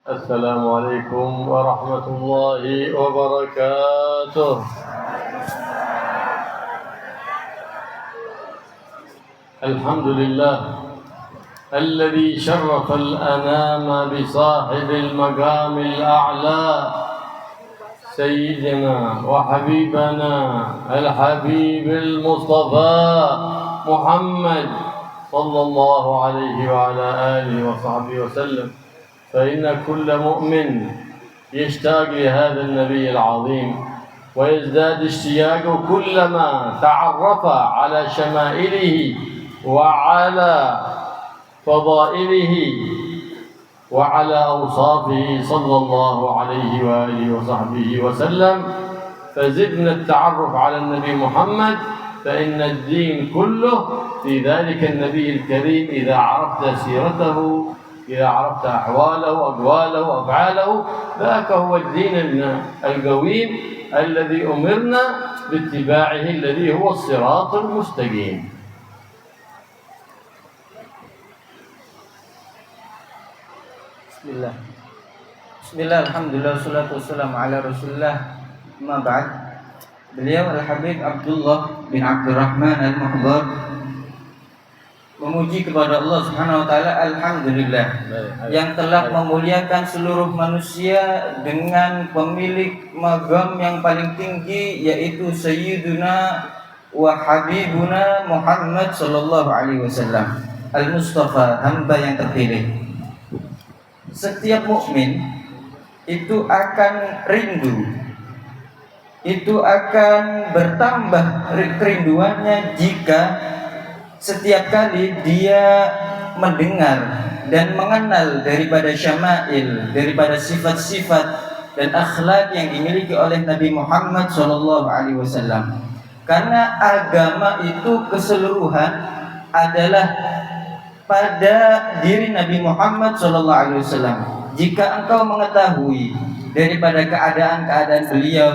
السلام عليكم ورحمة الله وبركاته. الحمد لله الذي شرف الأنام بصاحب المقام الأعلى سيدنا وحبيبنا الحبيب المصطفى محمد صلى الله عليه وعلى آله وصحبه وسلم. فإن كل مؤمن يشتاق لهذا النبي العظيم ويزداد اشتياقه كلما تعرف على شمائله وعلى فضائله وعلى أوصافه صلى الله عليه وآله وصحبه وسلم. فزدنا التعرف على النبي محمد، فإن الدين كله في ذلك النبي الكريم. إذا عرفت سيرته، إذا عرفت أحواله وأقواله وأفعاله، ذاك هو الدين القويم الذي أمرنا باتباعه، الذي هو الصراط المستقيم. Bismillah, alhamdulillah, wassalatu wassalamu ala rasulillah. Amma ba'd. Beliau Al-Habib Abdullah bin Abdurrahman Al-Muhdar memuji kepada Allah Subhanahu wa taala, alhamdulillah, yang telah memuliakan seluruh manusia dengan pemilik maqam yang paling tinggi, yaitu Sayyiduna wa Habibuna Muhammad sallallahu alaihi wasallam, Al-Mustafa, hamba yang terpilih. Setiap mukmin itu akan rindu, itu akan bertambah kerinduannya jika setiap kali dia mendengar dan mengenal daripada syama'il, daripada sifat-sifat dan akhlak yang dimiliki oleh Nabi Muhammad SAW. Karena agama itu keseluruhan adalah pada diri Nabi Muhammad SAW. Jika engkau mengetahui daripada keadaan-keadaan beliau,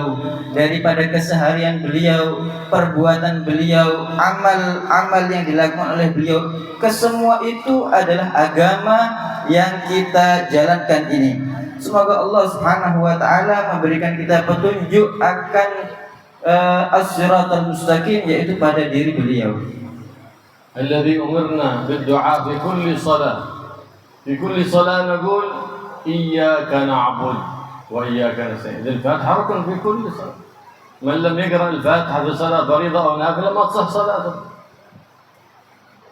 daripada keseharian beliau, perbuatan beliau, amal-amal yang dilakukan oleh beliau, kesemua itu adalah agama yang kita jalankan ini. Semoga Allah Subhanahu wa taala memberikan kita petunjuk akan as-siratal mustaqim, yaitu pada diri beliau. الذي أمرنا بالدعاء في كل صلاة، في كل صلاة نقول إياك نعبد وإياك نستعين. الفاتحة ركن في كل صلاة. من لم يقرأ الفاتحة في صلاة فريضة أو نافلة ما تصح صلاته،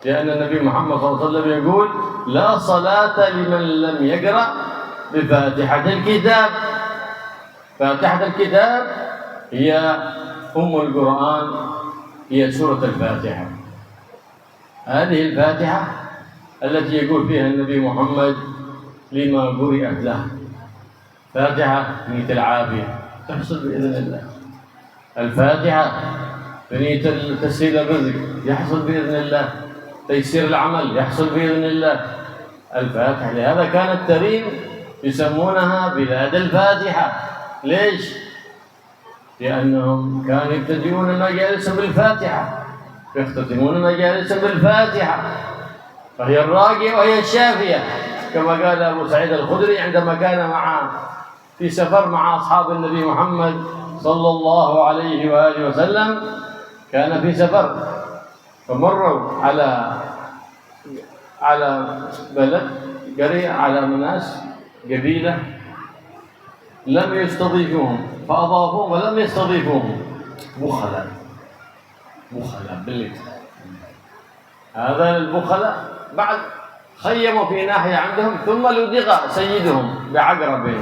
لأن النبي محمد صلى الله عليه وسلم يقول لا صلاة لمن لم يقرأ بفاتحة الكتاب. فاتحة الكتاب هي أم القرآن، هي سورة الفاتحة. هذه الفاتحة التي يقول فيها النبي محمد لما قرئت له، فاتحة بنية العافية تحصل بإذن الله، الفاتحة بنية تسهيل الرزق يحصل بإذن الله، تيسير العمل يحصل بإذن الله، الفاتحة. لهذا كان التريم يسمونها بلاد الفاتحة. ليش؟ لأنهم كانوا يبتدئون المجالس بالفاتحة، يختتمون مجالس بالفاتحة، فهي الراقية وهي الشافية، كما قال أبو سعيد الخدري عندما كان في سفر مع أصحاب النبي محمد صلى الله عليه وآله وسلم. كان في سفر فمروا على بلد قرية، على ناس قبيلة لم يستضيفوهم فأضافوهم ولم يستضيفوهم، بخلاء بالليل. هذا البخلاء بعد خيموا في ناحية عندهم، ثم لدغ سيدهم بعقرب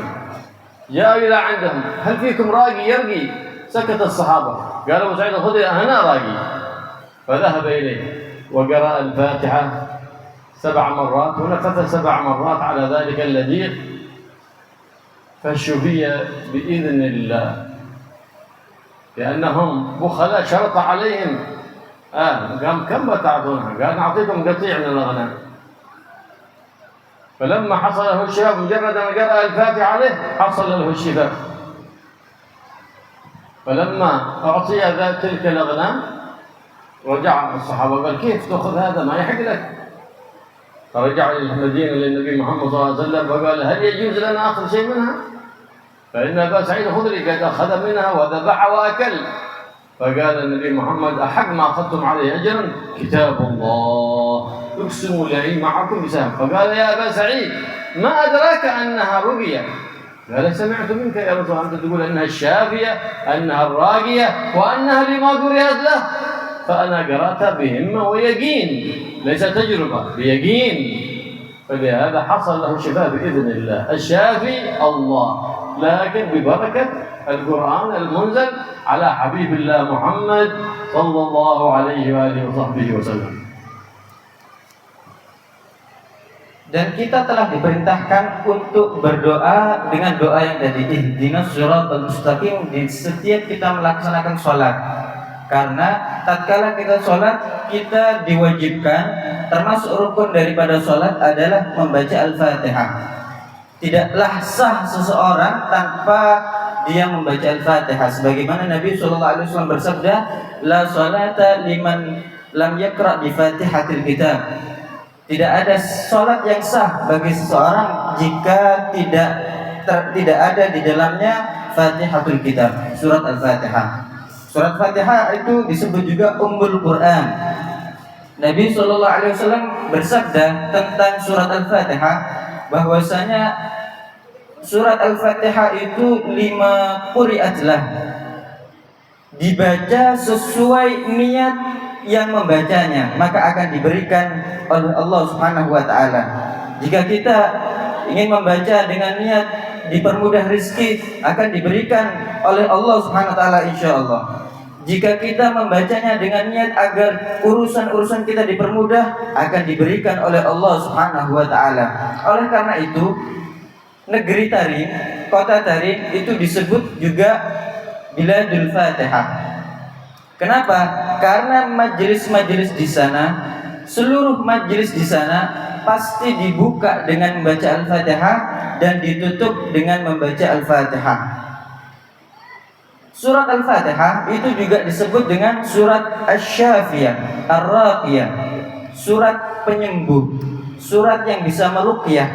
جاءوا إلى عندهم، هل فيكم راقي يرقي؟ سكت الصحابة، قال أبو سعيد الخدري أنا راقي، فذهب إليه وقرأ الفاتحة 7 مرات ونفث 7 مرات على ذلك اللديغ، فشفي بإذن الله، لأنهم بخلاء. شرط عليهم قام كم تعطونها؟ قال نعطيكم قطيع من الغنم. فلما حصل له الشفاء مجرد أن قرأ الفاتحة عليه حصل له الشفاء. فلما أعطي تلك الأغنام رجع الصحابة قال كيف تأخذ هذا؟ ما يحق لك. فرجع إلى المدينة للنبي محمد صلى الله عليه وسلم فقال هل يجوز لنا أخذ شيء منها؟ فإن أبا سعيد الخدري قد أخذ منها وذبح وأكل. فقال النبي محمد أحق ما أخذتم عليه أجرا كتاب الله يقسم لي معكم بسهم. فقال يا أبا سعيد ما أدراك أنها رقية؟ قال سمعت منك يا رسول الله أنت تقول أنها الشافية أنها الراقية وأنها لما قرئت له. فأنا قرأتها بهمة ويقين ليس تجربة بيقين. فلهذا حصل له شفاء بإذن الله. الشافي الله لكن ببركة القرآن المنزل على حبيب الله محمد صلى الله عليه وآله وصحبه وسلم. Dan kita telah diperintahkan untuk berdoa dengan doa yang tadi, ihdinas siratal mustaqim, di setiap kita melaksanakan sholat. Karena tatkala kita sholat, kita diwajibkan, termasuk rukun daripada sholat adalah membaca Al-Fatihah. Tidaklah sah seseorang tanpa dia membaca Al-Fatihah. Sebagaimana Nabi SAW bersabda, la sholata liman lam yakra bi Fatihatil Kitab. Tidak ada sholat yang sah bagi seseorang jika tidak ada di dalamnya Fatihatul Kitab, surat Al-Fatihah. Surat Fatihah itu disebut juga Ummul Quran. Nabi SAW bersabda tentang surat Al-Fatihah bahwasanya surat Al-Fatihah itu 5 quri'atlah, dibaca sesuai niat yang membacanya maka akan diberikan oleh Allah Subhanahu wa taala. Jika kita ingin membaca dengan niat dipermudah rezeki akan diberikan oleh Allah Subhanahu wa taala insyaallah. Jika kita membacanya dengan niat agar urusan-urusan kita dipermudah akan diberikan oleh Allah Subhanahu wa taala. Oleh karena itu negeri Tarim, kota Tarim itu disebut juga Biladul Fatihah. Kenapa? Karena majelis-majelis di sana, seluruh majelis di sana pasti dibuka dengan membaca Al-Fatihah dan ditutup dengan membaca Al-Fatihah. Surat Al-Fatihah itu juga disebut dengan surat Asy-Syafiyah, Ar-Raqiyah, surat penyembuh, surat yang bisa meruqyah.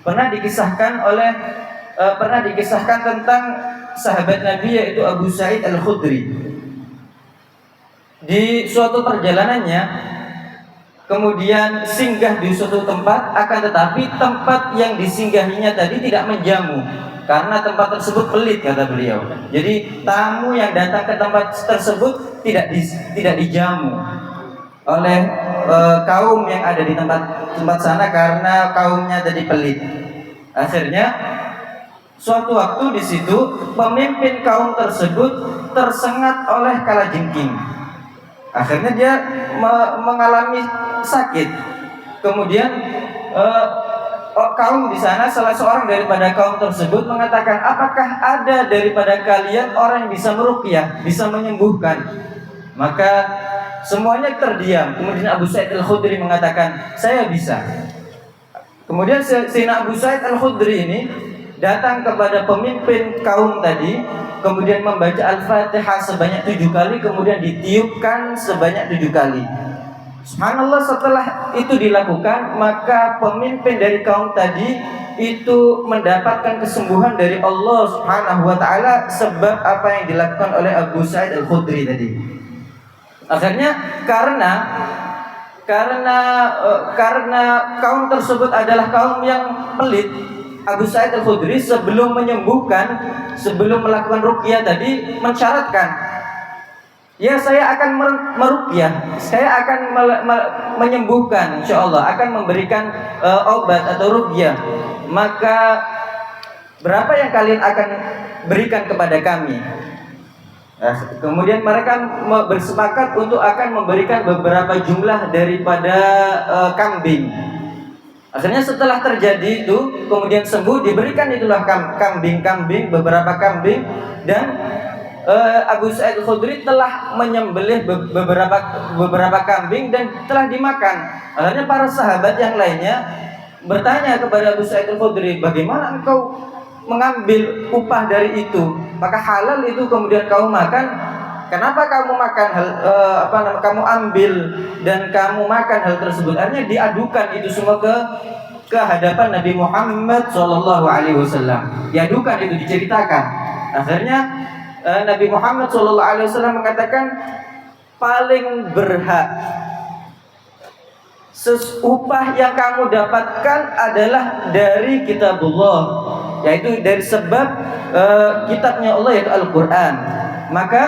Pernah dikisahkan tentang sahabat Nabi yaitu Abu Sa'id Al-Khudri. Di suatu perjalanannya kemudian singgah di suatu tempat, akan tetapi tempat yang disinggahinya tadi tidak menjamu karena tempat tersebut pelit, kata beliau. Jadi tamu yang datang ke tempat tersebut tidak dijamu oleh kaum yang ada di tempat sana karena kaumnya tadi pelit. Akhirnya suatu waktu di situ pemimpin kaum tersebut tersengat oleh kalajengking. Akhirnya dia mengalami sakit. Kemudian kaum di sana, salah seorang daripada kaum tersebut mengatakan, apakah ada daripada kalian orang yang bisa meruqyah, bisa menyembuhkan? Maka semuanya terdiam. Kemudian Abu Sa'id Al-Khudri mengatakan, saya bisa. Kemudian Sayyidina Abu Sa'id Al-Khudri ini datang kepada pemimpin kaum tadi, kemudian membaca Al-Fatihah sebanyak 7 kali, kemudian ditiupkan sebanyak 7 kali. Subhanallah, setelah itu dilakukan, maka pemimpin dari kaum tadi itu mendapatkan kesembuhan dari Allah Subhanahu wa taala sebab apa yang dilakukan oleh Abu Sa'id Al-Khudri tadi. Akhirnya karena kaum tersebut adalah kaum yang pelit, Abu Sa'id Al-Khudri sebelum melakukan ruqyah tadi mensyaratkan, ya saya akan meruqyah, saya akan menyembuhkan, insyaallah akan memberikan obat atau ruqyah. Maka berapa yang kalian akan berikan kepada kami? Kemudian mereka bersepakat untuk akan memberikan beberapa jumlah daripada kambing. Akhirnya setelah terjadi itu, kemudian sembuh, diberikan itulah kambing, beberapa kambing, dan Abu Sa'id Al-Khudri telah menyembelih beberapa kambing dan telah dimakan. Akhirnya para sahabat yang lainnya bertanya kepada Abu Sa'id Al-Khudri, bagaimana engkau mengambil upah dari itu? Maka halal itu kemudian kau makan? kenapa kamu makan kamu ambil dan kamu makan hal tersebut? Akhirnya diadukan itu semua ke hadapan Nabi Muhammad Shallallahu Alaihi Wasallam. Diadukan itu, diceritakan. Akhirnya Nabi Muhammad Shallallahu Alaihi Wasallam mengatakan, paling berhak upah yang kamu dapatkan adalah dari kitabullah, yaitu dari sebab kitabnya Allah, yaitu Al-Quran. Maka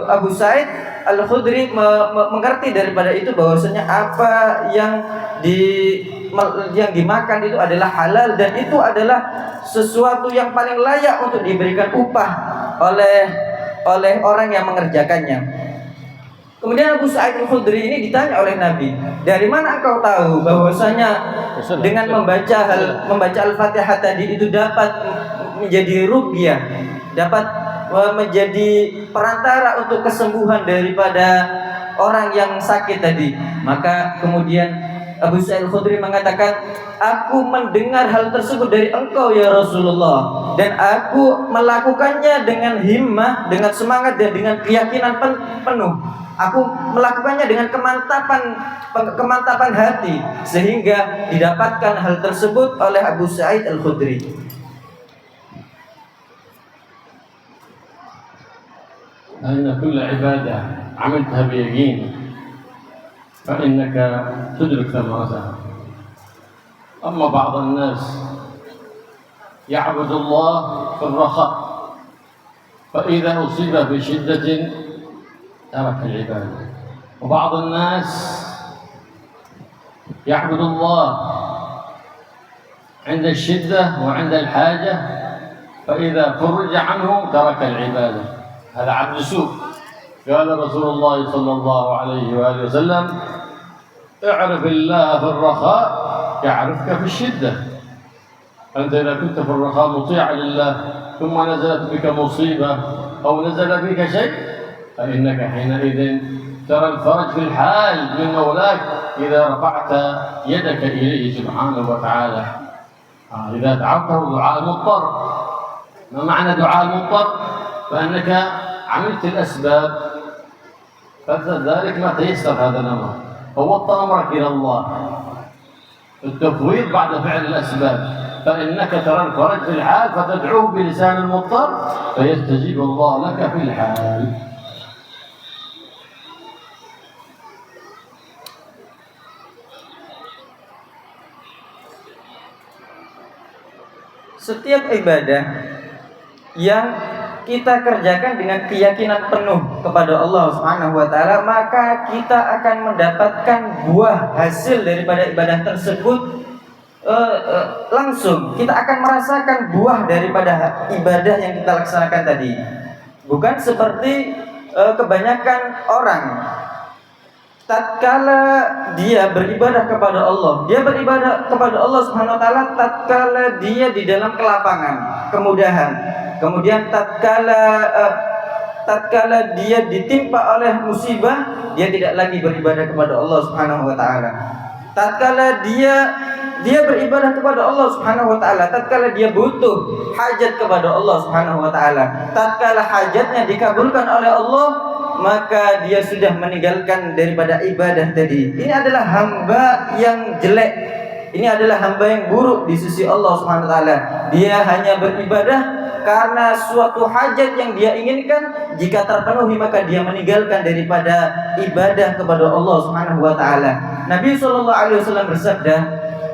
Abu Sa'id Al-Khudri mengerti daripada itu bahwasanya apa yang dimakan itu adalah halal, dan itu adalah sesuatu yang paling layak untuk diberikan upah oleh orang yang mengerjakannya. Kemudian Abu Sa'id Al-Khudri ini ditanya oleh Nabi, dari mana engkau tahu bahwasanya dengan membaca Al-Fatihah tadi itu dapat menjadi ruqyah, dapat menjadi perantara untuk kesembuhan daripada orang yang sakit tadi? Maka kemudian Abu Sa'id Al-Khudri mengatakan, aku mendengar hal tersebut dari engkau ya Rasulullah, dan aku melakukannya dengan himmah, dengan semangat dan dengan keyakinan penuh. Aku melakukannya dengan kemantapan hati, sehingga didapatkan hal tersebut oleh Abu Sa'id Al-Khudri. أن كل عبادة عملتها بيقين فإنك تدرك ثمرتها. أما بعض الناس يعبد الله في الرخاء، فإذا أصيب بشدة ترك العبادة. وبعض الناس يعبد الله عند الشدة وعند الحاجة، فإذا فرج عنه ترك العبادة. هذا عبد سوء. قال رسول الله صلى الله عليه وآله وسلم: اعرف الله في الرخاء يعرفك في الشدة. أنت إذا كنت في الرخاء مطيعا لله ثم نزلت بك مصيبة أو نزل بك شيء، فإنك حينئذ ترى الفرج في الحال من مولاك إذا رفعت يدك إليه سبحانه وتعالى. إذا دعوته دعاء المضطر. ما معنى دعاء المضطر؟ فأنك عملت الأسباب، فذلك ما تيسر هذا الأمر، فوض أمرك إلى الله، التفويض بعد فعل الأسباب، فإنك ترى الفرج في الحال فتدعوه بلسان المضطر فيستجيب الله لك في الحال. Setiap ibadah yang kita kerjakan dengan keyakinan penuh kepada Allah Subhanahu wa taala, maka kita akan mendapatkan buah hasil daripada ibadah tersebut langsung. Kita akan merasakan buah daripada ibadah yang kita laksanakan tadi. Bukan seperti kebanyakan orang tatkala dia beribadah kepada Allah, dia beribadah kepada Allah Subhanahu wa taala tatkala dia di dalam kelapangan, kemudahan. Kemudian tatkala dia ditimpa oleh musibah, dia tidak lagi beribadah kepada Allah Subhanahu wa taala. Tatkala dia beribadah kepada Allah Subhanahu wa taala tatkala dia butuh hajat kepada Allah Subhanahu wa taala, tatkala hajatnya dikabulkan oleh Allah, maka dia sudah meninggalkan daripada ibadah tadi. Ini adalah hamba yang jelek. Ini adalah hamba yang buruk di sisi Allah Subhanahu wa taala. Dia hanya beribadah karena suatu hajat yang dia inginkan, jika terpenuhi maka dia meninggalkan daripada ibadah kepada Allah Subhanahu wa taala. Nabi sallallahu alaihi wasallam bersabda,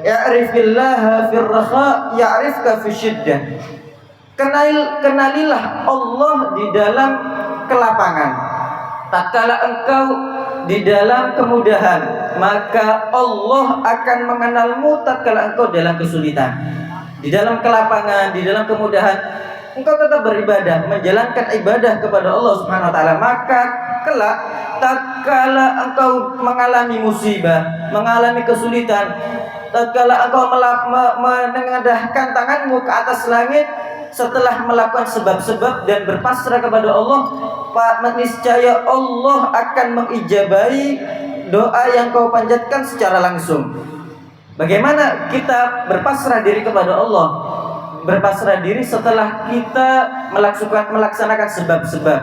"Ya'rifillaha fir rakha ya'rifka fis syiddah." Kenalilah Allah di dalam kelapangan. Tatkala engkau di dalam kemudahan, maka Allah akan mengenalmu tatkala engkau dalam kesulitan. Di dalam kelapangan, di dalam kemudahan, engkau tetap beribadah, menjalankan ibadah kepada Allah Subhanahu wa taala, maka kelak tatkala engkau mengalami musibah, mengalami kesulitan, tatkala engkau menengadahkan tanganmu ke atas langit setelah melakukan sebab-sebab dan berpasrah kepada Allah, niscaya Allah akan mengijabahi doa yang kau panjatkan secara langsung. Bagaimana kita berpasrah diri kepada Allah? berpasrah diri setelah kita melaksanakan sebab-sebab.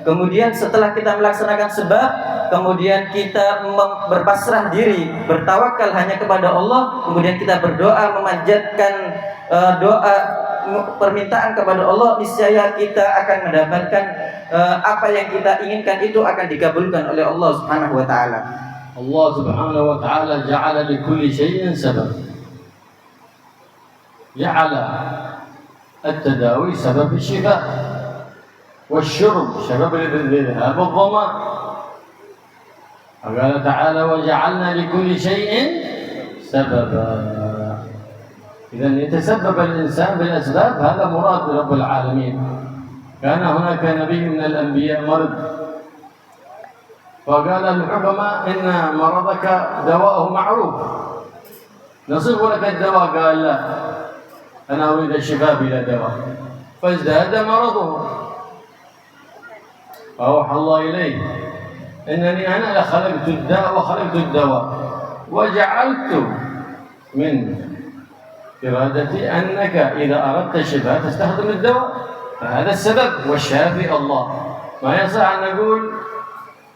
Kemudian setelah kita melaksanakan sebab, kemudian kita berpasrah diri, bertawakal hanya kepada Allah, kemudian kita berdoa memanjatkan doa permintaan kepada Allah, niscaya kita akan mendapatkan apa yang kita inginkan itu akan dikabulkan oleh Allah Subhanahu wa taala. Allah Subhanahu wa taala ja'ala li kulli shay'in sabab. Ja'ala at-tadawi sabab asy-syifa والشرب سبب لذهاب الظمأ. قال تعالى وجعلنا لكل شيء سببا. إذا يتسبب الإنسان بالأسباب، هذا مراد رب العالمين. كان هناك نبي من الأنبياء مرض، فقال الحكماء إن مرضك دواءه معروف، نصف لك الدواء. قال لا، أنا أريد الشفاء بلا دواء، فازداد مرضه. فأوحى الله إليه إنني أنا لخلقت الداء وخلقت الدواء، وجعلت من إرادتي أنك إذا أردت الشفاء تستخدم الدواء، فهذا السبب، والشافي الله. ما يصح أن نقول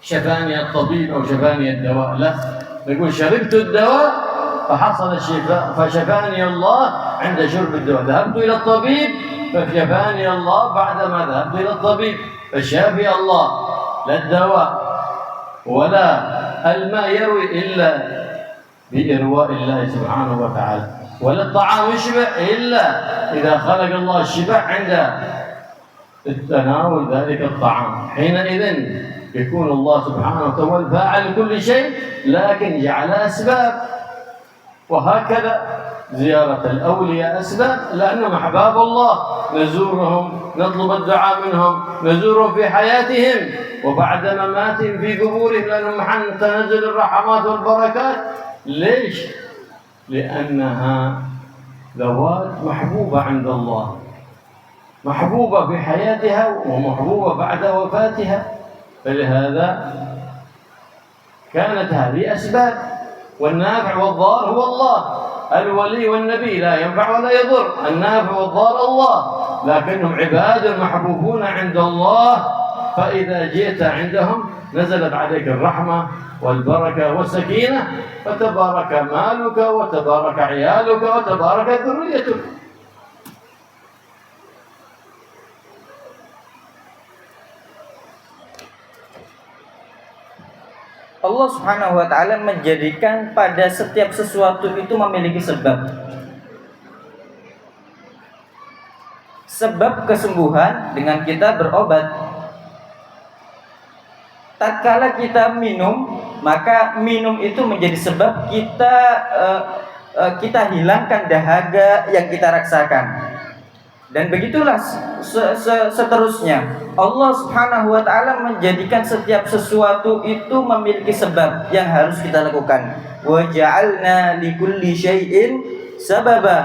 شفاني الطبيب أو شفاني الدواء، لا، نقول شربت الدواء فحصل الشفاء، فشفاني الله عند شرب الدواء. ذهبت إلى الطبيب فشفاني الله بعدما ذهبت إلى الطبيب. فشافي الله، لا الدواء ولا الماء يروي إلا بإرواء الله سبحانه وتعالى، ولا الطعام يشبع إلا إذا خلق الله الشبع عند التناول ذلك الطعام. حينئذ يكون الله سبحانه وتعالى الفاعل لكل شيء، لكن جعل أسباب. وهكذا زيارة الأولياء أسباب، لأنهم أحباب الله، نزورهم، نطلب الدعاء منهم، نزورهم في حياتهم وبعد مماتهم في قبورهم، لأنهم تنزل الرحمات والبركات. ليش؟ لأنها ذوات محبوبة عند الله، محبوبة في حياتها ومحبوبة بعد وفاتها. فلهذا كانت هذه أسباب. والنافع والضار هو الله. الولي والنبي لا ينفع ولا يضر، النافع والضار الله، لكنهم عباد محبوبون عند الله. فإذا جئت عندهم نزلت عليك الرحمة والبركة والسكينة، فتبارك مالك وتبارك عيالك وتبارك ذريتك. Allah Subhanahu wa taala menjadikan pada setiap sesuatu itu memiliki sebab. Sebab kesembuhan dengan kita berobat. Tatkala kita minum, maka minum itu menjadi sebab kita hilangkan dahaga yang kita rasakan. Dan begitulah seterusnya. Allah Subhanahu wa taala menjadikan setiap sesuatu itu memiliki sebab yang harus kita lakukan. Wa ja'alna likulli syai'in sababa.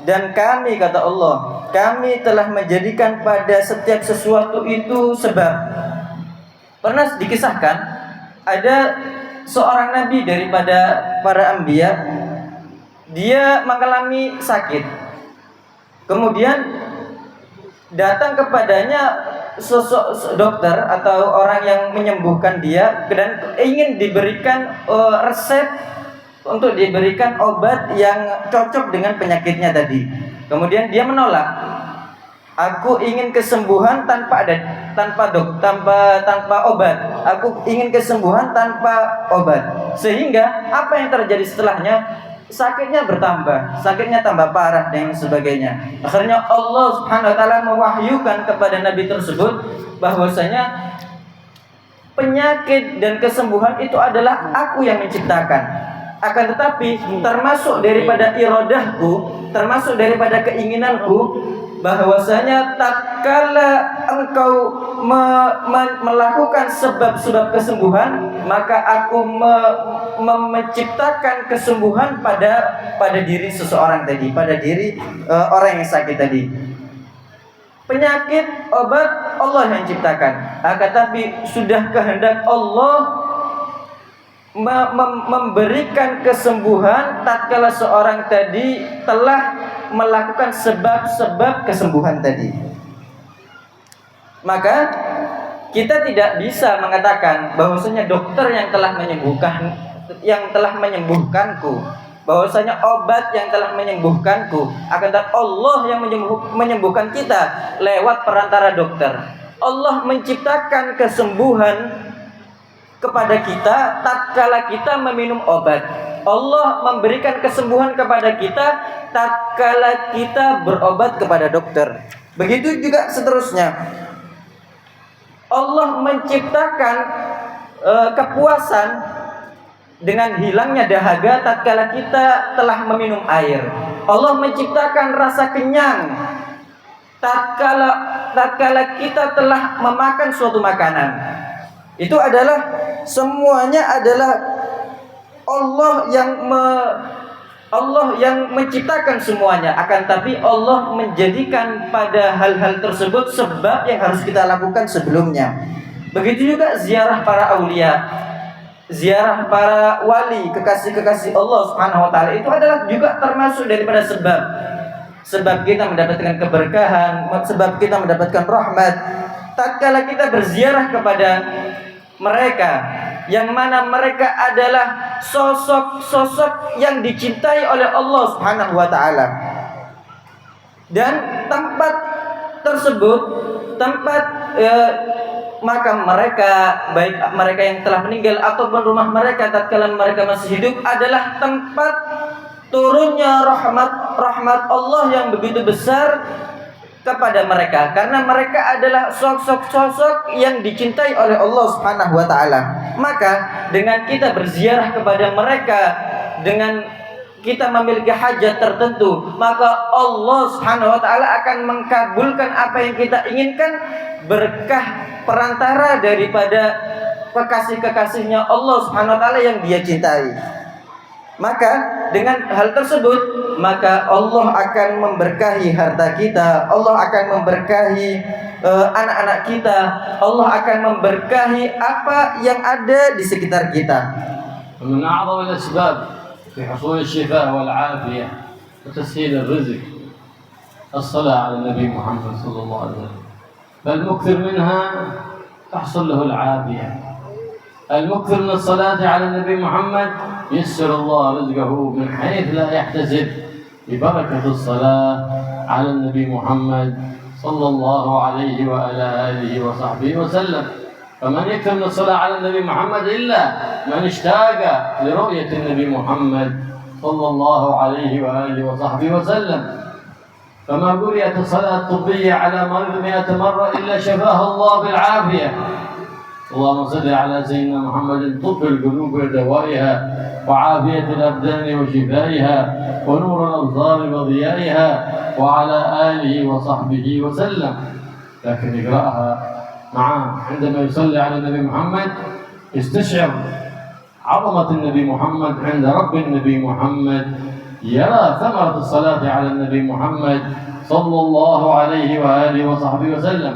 Dan kami, kata Allah, kami telah menjadikan pada setiap sesuatu itu sebab. Pernah dikisahkan ada seorang nabi daripada para anbiya, dia mengalami sakit. Kemudian datang kepadanya sosok dokter atau orang yang menyembuhkan dia dan ingin diberikan resep untuk diberikan obat yang cocok dengan penyakitnya tadi. Kemudian dia menolak. Aku ingin kesembuhan tanpa obat. Aku ingin kesembuhan tanpa obat. Sehingga apa yang terjadi setelahnya? Sakitnya bertambah, sakitnya tambah parah dan sebagainya. Akhirnya Allah Subhanahu wa taala mewahyukan kepada nabi tersebut bahwasanya penyakit dan kesembuhan itu adalah aku yang menciptakan. Akan tetapi termasuk daripada iradahku, termasuk daripada keinginanku, bahwasanya tatkala engkau melakukan sebab-sebab kesembuhan, maka aku menciptakan kesembuhan pada diri seseorang tadi, pada diri orang yang sakit tadi. Penyakit, obat Allah yang ciptakan. Akan tapi sudah kehendak Allah memberikan kesembuhan tatkala seorang tadi telah melakukan sebab-sebab kesembuhan tadi. Maka kita tidak bisa mengatakan bahwasanya dokter yang telah menyembuhkanku, bahwasanya obat yang telah menyembuhkanku, akan tetapi Allah yang menyembuhkan kita lewat perantara dokter. Allah menciptakan kesembuhan kepada kita tatkala kita meminum obat. Allah memberikan kesembuhan kepada kita tatkala kita berobat kepada dokter. Begitu juga seterusnya. Allah menciptakan kepuasan dengan hilangnya dahaga tatkala kita telah meminum air. Allah menciptakan rasa kenyang tatkala kita telah memakan suatu makanan. Itu adalah semuanya adalah Allah yang menciptakan semuanya. Akan tapi Allah menjadikan pada hal-hal tersebut sebab yang harus kita lakukan sebelumnya. Begitu juga ziarah para aulia, ziarah para wali, kekasih-kekasih Allah Subhanahu wa taala, itu adalah juga termasuk daripada sebab kita mendapatkan keberkahan, sebab kita mendapatkan rahmat. Tatkala kita berziarah kepada mereka, yang mana mereka adalah sosok-sosok yang dicintai oleh Allah Subhanahu wa taala. Dan tempat tersebut, makam mereka, baik mereka yang telah meninggal ataupun rumah mereka tatkala mereka masih hidup, adalah tempat turunnya rahmat Allah yang begitu besar kepada mereka, karena mereka adalah sosok-sosok yang dicintai oleh Allah Subhanahu wa taala. Maka dengan kita berziarah kepada mereka, dengan kita memiliki hajat tertentu, maka Allah Subhanahu wa taala akan mengkabulkan apa yang kita inginkan berkah perantara daripada kekasih-kekasihnya Allah Subhanahu wa taala yang Dia cintai. Maka dengan hal tersebut, maka Allah akan memberkahi harta kita, Allah akan memberkahi anak-anak kita, Allah akan memberkahi apa yang ada di sekitar kita. ومن أعظم الأسباب في حصول الشفاء والعافية وتسهيل الرزق الصلاة على النبي محمد صلى الله عليه وسلم، فالمكثر منها تحصل له العافية. المكثر من الصلاة على النبي محمد يسر الله رزقه من حيث لا يحتسب ببركة الصلاة على النبي محمد صلى الله عليه وعلى آله وصحبه وسلم. فمن يكثر من الصلاة على النبي محمد إلا من اشتاق لرؤية النبي محمد صلى الله عليه وآله وصحبه وسلم. فما قرئت الصلاة الطبية على مريض 100 مرة إلا شفاه الله بالعافية. اللهم صل على سيدنا محمد طب القلوب ودوائها وعافية الأبدان وشفائها ونور الأبصار وضيائها وعلى آله وصحبه وسلم. لكن اقرأها معه عندما يصلي على النبي محمد يستشعر عظمة النبي محمد عند رب النبي محمد، يرى ثمرة الصلاة على النبي محمد صلى الله عليه وآله وصحبه وسلم.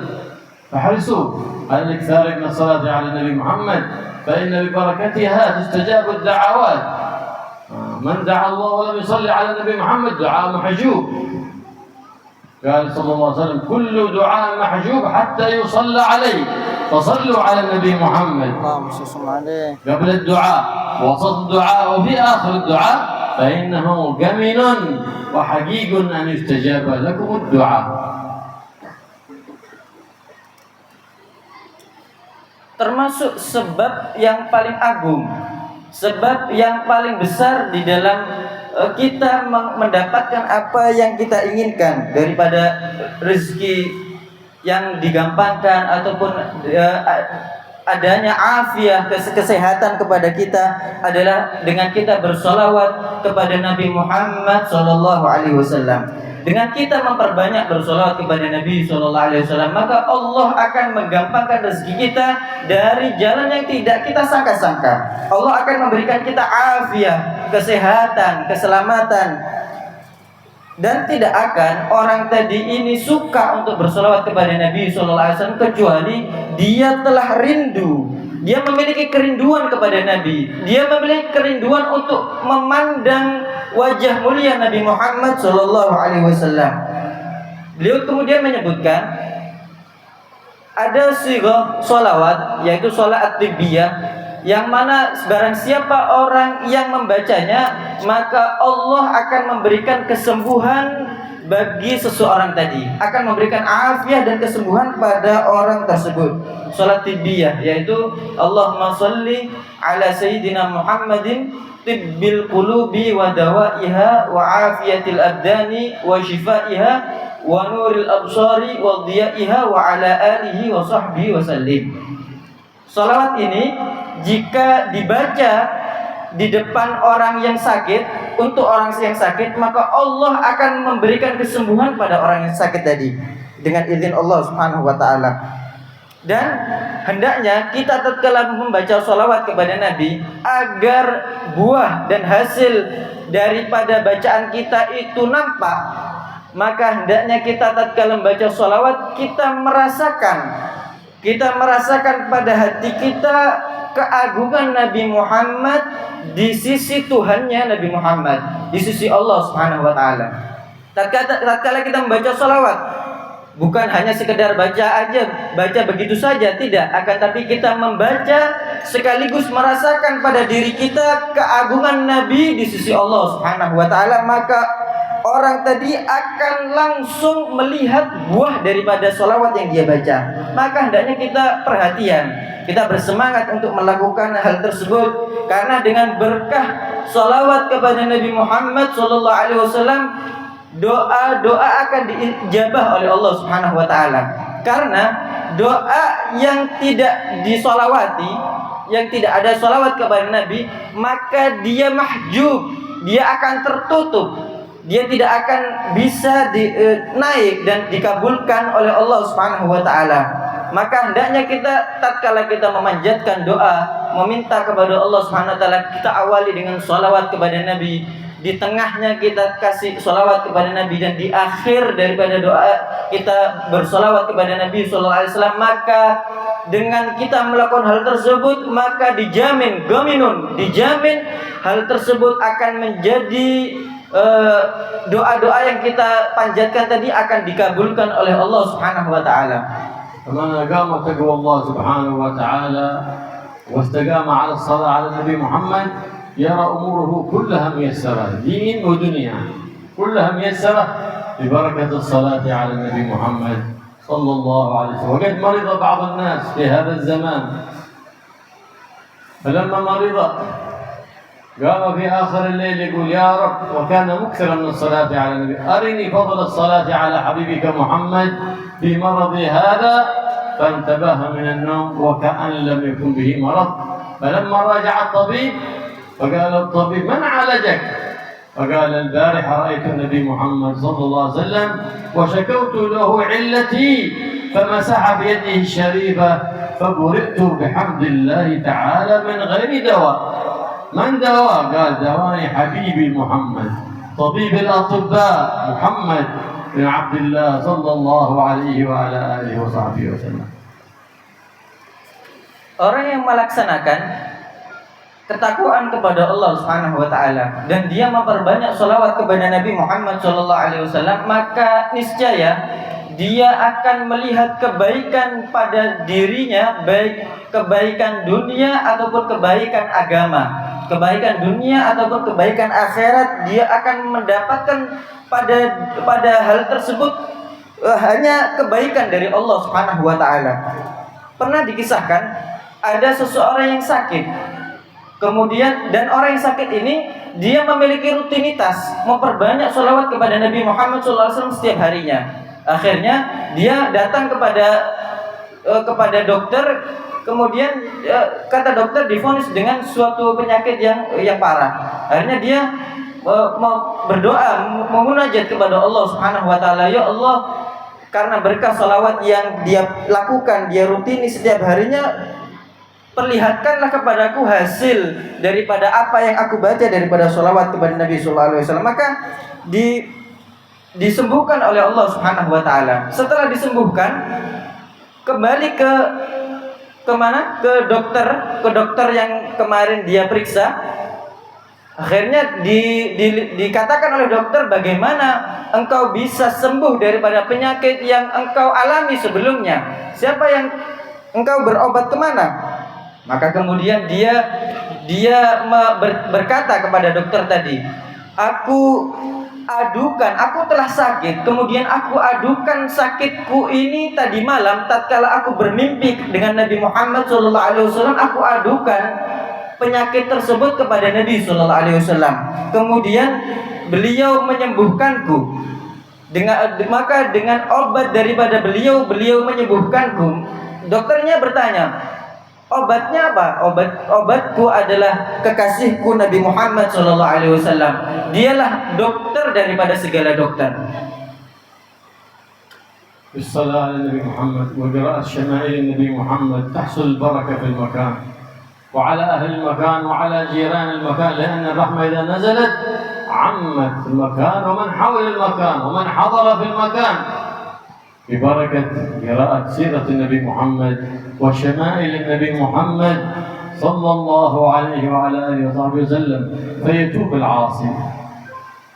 فحرصوا على الاكثار من الصلاة على النبي محمد، فإن ببركتها تستجاب الدعوات. من دعا الله ولم يصلي على النبي محمد دعاء محجوب. قال صلى الله عليه وسلم كل دعاء محجوب حتى يصلى عليه، فصلوا على النبي محمد قبل الدعاء وسط الدعاء وفي آخر الدعاء، فإنه جمل وحقيق أن يستجاب لكم الدعاء. Termasuk sebab yang paling agung, sebab yang paling besar di dalam kita mendapatkan apa yang kita inginkan daripada rezeki yang digampangkan ataupun adanya afiah, kesehatan kepada kita adalah dengan kita bersolawat kepada Nabi Muhammad SAW. Dengan kita memperbanyak bersolawat kepada Nabi SAW, maka Allah akan menggampangkan rezeki kita dari jalan yang tidak kita sangka-sangka. Allah akan memberikan kita afiah, kesehatan, keselamatan. Dan tidak akan orang tadi ini suka untuk bersolawat kepada Nabi SAW kecuali dia telah rindu. Dia memiliki kerinduan kepada Nabi. Dia memiliki kerinduan untuk memandang wajah mulia Nabi Muhammad sallallahu alaihi wasallam. Beliau kemudian menyebutkan ada sighah sholawat, yaitu sholat at-tibbiyah, yang mana barang siapa orang yang membacanya, maka Allah akan memberikan kesembuhan bagi seseorang tadi, akan memberikan afiat dan kesembuhan pada orang tersebut. Sholat tibbiyah, yaitu Allahumma sholli ala sayyidina Muhammadin tibbil qulubi wa dawaiha wa afiyatil abdani wa shifaiha wa nuril absari wa dhiyaiha wa ala alihi wa sahbihi wa sallim. Salawat ini jika dibaca di depan orang yang sakit, untuk orang yang sakit, maka Allah akan memberikan kesembuhan pada orang yang sakit tadi dengan izin Allah Subhanahu wa taala. Dan hendaknya kita tatkala membaca salawat kepada Nabi, agar buah dan hasil daripada bacaan kita itu nampak, maka hendaknya kita tatkala membaca salawat kita merasakan pada hati kita keagungan Nabi Muhammad di sisi Tuhannya Nabi Muhammad, di sisi Allah Subhanahu wa taala. Tatkala kita membaca salawat, bukan hanya sekedar baca aja, baca begitu saja, tidak, akan tapi kita membaca sekaligus merasakan pada diri kita keagungan Nabi di sisi Allah Subhanahu wa taala, maka orang tadi akan langsung melihat buah daripada salawat yang dia baca. Maka hendaknya kita perhatian, kita bersemangat untuk melakukan hal tersebut, karena dengan berkah salawat kepada Nabi Muhammad sallallahu alaihi wasallam, doa-doa akan diijabah oleh Allah Subhanahu wa taala. Karena doa yang tidak disolawati, yang tidak ada salawat kepada Nabi, maka dia mahjub, dia akan tertutup, dia tidak akan bisa naik dan dikabulkan oleh Allah Subhanahu wa taala. Maka hendaknya kita tatkala kita memanjatkan doa, meminta kepada Allah Subhanahu wa taala, kita awali dengan salawat kepada Nabi. Di tengahnya kita kasih salawat kepada Nabi, dan di akhir daripada doa kita bersalawat kepada Nabi sallallahu alaihi wasallam. Maka dengan kita melakukan hal tersebut, maka dijamin hal tersebut akan menjadi doa-doa yang kita panjatkan tadi akan dikabulkan oleh Allah Subhanahu wa taala. فمن أقام تقوى الله سبحانه وتعالى واستقام على الصلاة على النبي محمد يرى أموره كلها ميسرة، دين ودنيا كلها ميسرة ببركة الصلاة على النبي محمد صلى الله عليه وسلم. وقد مرض بعض الناس في هذا الزمان، فلما مرض قام في آخر الليل يقول يا رب، وكان مكثرا من الصلاة على النبي، أرني فضل الصلاة على حبيبك محمد في مرضي هذا، فانتبه من النوم وكأن لم يكن به مرض. فلما راجع الطبيب فقال الطبيب من عالجك؟ فقال البارحة رأيت النبي محمد صلى الله عليه وسلم وشكوت له علتي فمسح بيده الشريفة فبرئت بحمد الله تعالى من غير دواء. من دواء؟ قال دواني حبيبي محمد طبيب الأطباء محمد بن عبد الله صلى الله عليه وعلى آله وصحبه وسلم. Orang yang melaksanakan ketakwaan kepada Allah Subhanahu wa taala dan dia memperbanyak sholawat kepada Nabi Muhammad sallallahu alaihi wasallam, maka niscaya dia akan melihat kebaikan pada dirinya, baik kebaikan dunia ataupun kebaikan agama, kebaikan dunia ataupun kebaikan akhirat. Dia akan mendapatkan pada hal tersebut hanya kebaikan dari Allah Subhanahu wa taala. Pernah dikisahkan ada seseorang yang sakit, kemudian dan orang yang sakit ini dia memiliki rutinitas memperbanyak sholawat kepada Nabi Muhammad SAW setiap harinya. Akhirnya dia datang kepada dokter, kemudian kata dokter divonis dengan suatu penyakit yang parah. Akhirnya dia berdoa, memunajat kepada Allah Subhanahu wa taala, ya Allah, karena berkah sholawat yang dia lakukan, dia rutini setiap harinya, perlihatkanlah kepadaku hasil daripada apa yang aku baca daripada sholawat kepada Nabi sallallahu alaihi wasallam. Maka disembuhkan oleh Allah Subhanahu wa taala. Setelah disembuhkan, kembali ke mana? Ke dokter yang kemarin dia periksa. Akhirnya dikatakan oleh dokter, bagaimana engkau bisa sembuh daripada penyakit yang engkau alami sebelumnya? Siapa yang engkau berobat kemana? Maka kemudian dia berkata kepada dokter tadi, aku telah sakit, kemudian aku adukan sakitku ini tadi malam tatkala aku bermimpi dengan Nabi Muhammad SAW. Aku adukan penyakit tersebut kepada Nabi SAW. Kemudian beliau menyembuhkanku. Maka dengan obat daripada beliau menyembuhkanku. Dokternya bertanya, obatnya apa? Obatku adalah kekasihku Nabi Muhammad SAW. Dialah dokter daripada segala dokter. بالصلاة على النبي محمد وقراءة شمائل النبي محمد تحصل البركة في المكان وعلى أهل المكان وعلى جيران المكان، لأن الرحمة إذا نزلت عمت المكان ومن حول المكان ومن حضر في المكان ببركة قراءة سيرة النبي محمد وشمائل النبي محمد صلى الله عليه وعلى آله وصحبه وسلم، فيتوب العاصي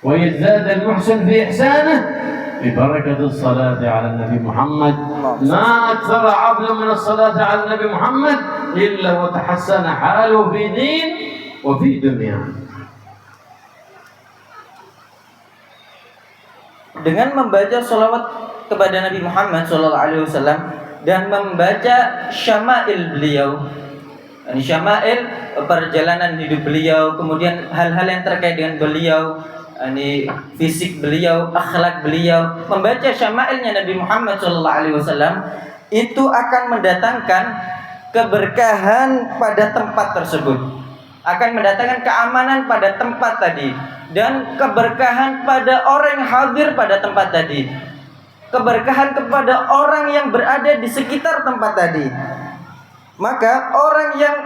ويزداد المحسن في إحسانه ببركة الصلاة على النبي محمد. ما أكثر عبد من الصلاة على النبي محمد إلا وتحسن حاله في دين وفي دنيا. Dengan membaca salawat kepada Nabi Muhammad SAW dan membaca syama'il beliau, syama'il perjalanan hidup beliau, kemudian hal-hal yang terkait dengan beliau, fisik beliau, akhlak beliau, membaca syama'ilnya Nabi Muhammad SAW itu akan mendatangkan keberkahan pada tempat tersebut, akan mendatangkan keamanan pada tempat tadi, dan keberkahan pada orang yang hadir pada tempat tadi, keberkahan kepada orang yang berada di sekitar tempat tadi. Maka orang yang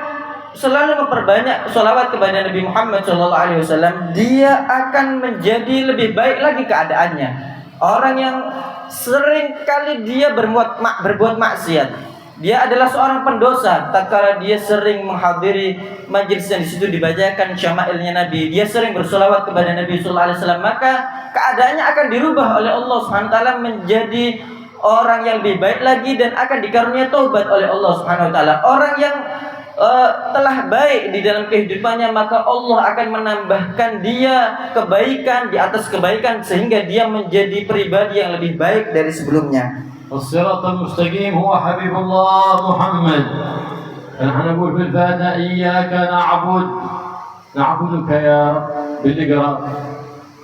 selalu memperbanyak sholawat kepada Nabi Muhammad SAW, dia akan menjadi lebih baik lagi keadaannya. Orang yang sering kali dia berbuat maksiat, dia adalah seorang pendosa. Tatkala dia sering menghadiri majelis yang di situ dibacakan syama'ilnya Nabi, dia sering bersolawat kepada Nabi SAW, maka keadaannya akan dirubah oleh Allah SWT menjadi orang yang lebih baik lagi dan akan dikaruniai taubat oleh Allah SWT. Orang yang telah baik di dalam kehidupannya, maka Allah akan menambahkan dia kebaikan di atas kebaikan sehingga dia menjadi pribadi yang lebih baik dari sebelumnya. الصراط المستقيم هو حبيب الله محمد. نحن نقول في الفاتحة إياك نعبدك يا رب بالإقرار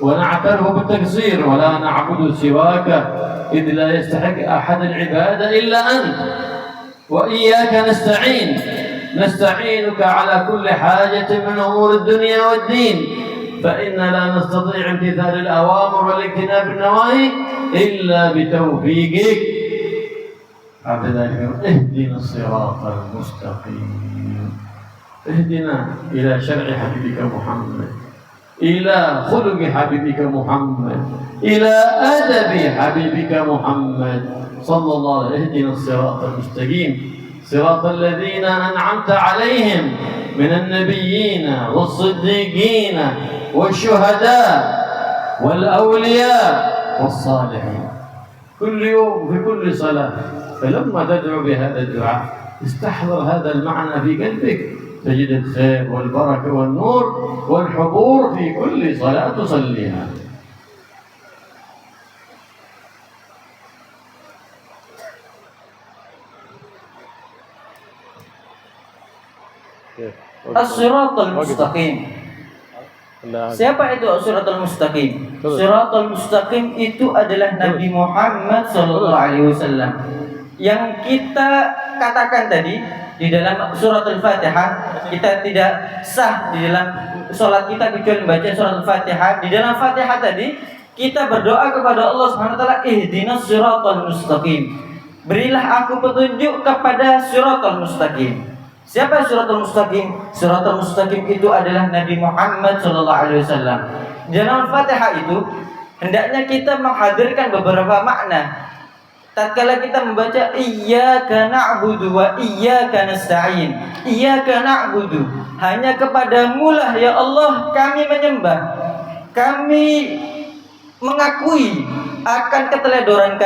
ونعترف بالتقصير ولا نعبد سواك إذ لا يستحق أحد العبادة إلا أنت وإياك نستعينك على كل حاجة من أمور الدنيا والدين، فإننا لا نستطيع امتثال الأوامر والاجتناب النواهي إلا بتوفيقك. بعد ذلك اهدنا الصراط المستقيم، اهدنا إلى شرع حبيبك محمد، إلى خلق حبيبك محمد، إلى أدب حبيبك محمد صلى الله عليه وسلم. اهدنا الصراط المستقيم صراط الذين أنعمت عليهم من النبيين والصديقين والشهداء والأولياء والصالحين. كل يوم في كل صلاة فلما تدعو بهذا الدعاء استحضر هذا المعنى في قلبك، تجد الخير والبركة والنور والحضور في كل صلاة تصليها. As-siratal mustaqim. Siapa itu as-siratal mustaqim? Siratal mustaqim itu adalah Nabi Muhammad SAW. Yang kita katakan tadi di dalam surat Al-Fatihah, kita tidak sah di dalam sholat kita kecuali membaca surat Al-Fatihah. Di dalam Fatihah tadi kita berdoa kepada Allah Subhanahu wa taala, ihdinas siratal mustaqim. Berilah aku petunjuk kepada siratal mustaqim. Siapa siratal mustaqim? Siratal mustaqim itu adalah Nabi Muhammad SAW. Di dalam Fatihah itu hendaknya kita menghadirkan beberapa makna. tatkala kita membaca iyyaka na'budu wa iyyaka nasta'in, iyyaka na'budu, hanya kepadamu lah ya Allah kami menyembah, kami mengakui akan keteledoran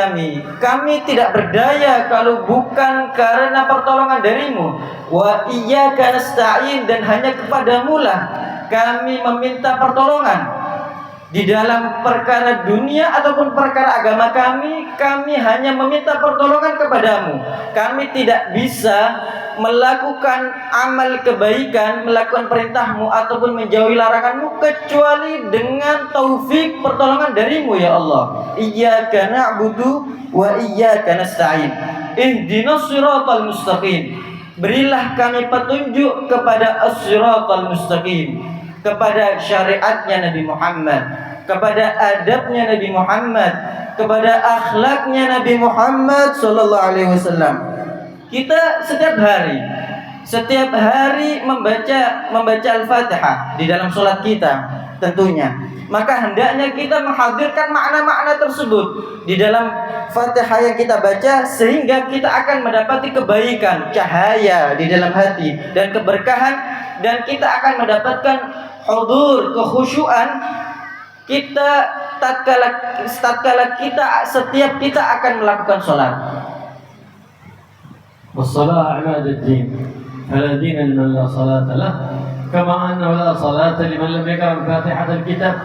kami tidak berdaya kalau bukan karena pertolongan darimu. Wa iyyaka nasta'in, dan hanya kepadamu lah kami meminta pertolongan di dalam perkara dunia ataupun perkara agama kami hanya meminta pertolongan kepadamu. Kami tidak bisa melakukan amal kebaikan, melakukan perintahmu ataupun menjauhi laranganmu kecuali dengan taufik pertolongan darimu ya Allah. Iyyaka na'budu wa iyyaka nasta'in. Ihdinas siratal mustaqim. Berilah kami petunjuk kepada as-siratal mustaqim, kepada syariatnya Nabi Muhammad, kepada adabnya Nabi Muhammad, kepada akhlaknya Nabi Muhammad sallallahu alaihi wasallam. Kita setiap hari membaca Al-Fatihah di dalam sholat kita tentunya. Maka hendaknya kita menghadirkan makna-makna tersebut di dalam Fatihah yang kita baca, sehingga kita akan mendapati kebaikan, cahaya di dalam hati dan keberkahan, dan kita akan mendapatkan hudur, kekhusyuan kita tatkala setiap kita akan melakukan sholat. والصلاة عماد الدين، فلا دين لمن لا صلاة له، كما أنه لا صلاة لمن لم يقرأ فاتحة الكتاب.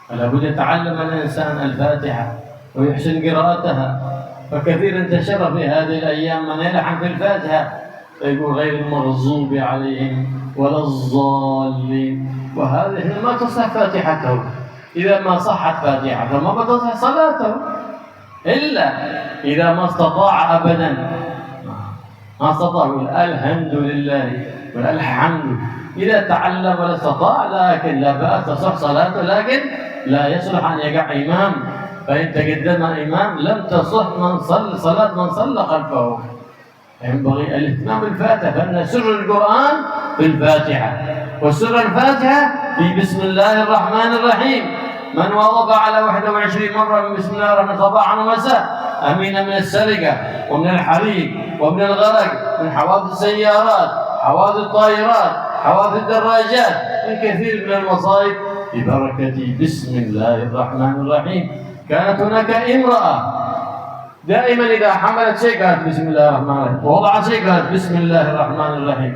فلا بد يتعلم الإنسان الفاتحة ويحسن قراءتها. فكثير انتشر في هذه الأيام من يلحن في الفاتحة فيقول غير المغضوب عليهم ولا الضالين، وهذه ما تصح فاتحته. إذا ما صحت فاتحته ما بتصح صلاته إلا إذا ما استطاع أبدا، ما استطاع الحمد لله والحمد. إذا تعلم ولا استطاع لكن لا بأس تصح صلاته، لكن لا يصلح أن يقع إمام، فإن تقدم إمام لم تصح صلاة من صلى خلفه. ينبغي الاهتمام بالفاتحة، فإن سر القرآن في الفاتحة، وسر الفاتحة في بسم الله الرحمن الرحيم. من واظب على 21 مرة من بسم الله الرحمن الرحيم صباحا ومساء أمين من السرقة ومن الحريق ومن الغرق، من حوادث السيارات، حوادث الطائرات، حوادث الدراجات، من كثير من المصائب ببركة بسم الله الرحمن الرحيم. كانت هناك امرأة دائما إذا حملت شيء قالت بسم الله الرحمن الرحيم، ووضعت شيء قالت بسم الله الرحمن الرحيم.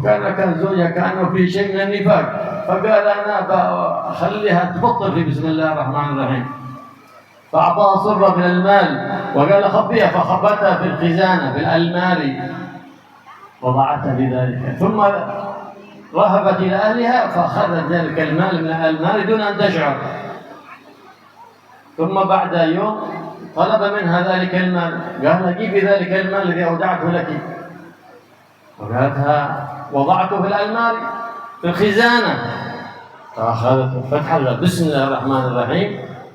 كان زوجها كأنه في شيء من النفاق، فقال أنا بخليها تبطل في بسم الله الرحمن الرحيم. فأعطاها صرة من المال وقال خبيها، فخبتها في الخزانة في الألمار وضعتها في ذلك، ثم رهبت إلى أهلها فأخذت ذلك المال من الألمار دون أن تشعر. ثم بعد يوم طلب منها ذلك المال، قال لها جيبي ذلك المال الذي أودعته لك. وقالتها وضعته في الألمار في الخزانة، فأخذت فتحت بسم الله الرحمن الرحيم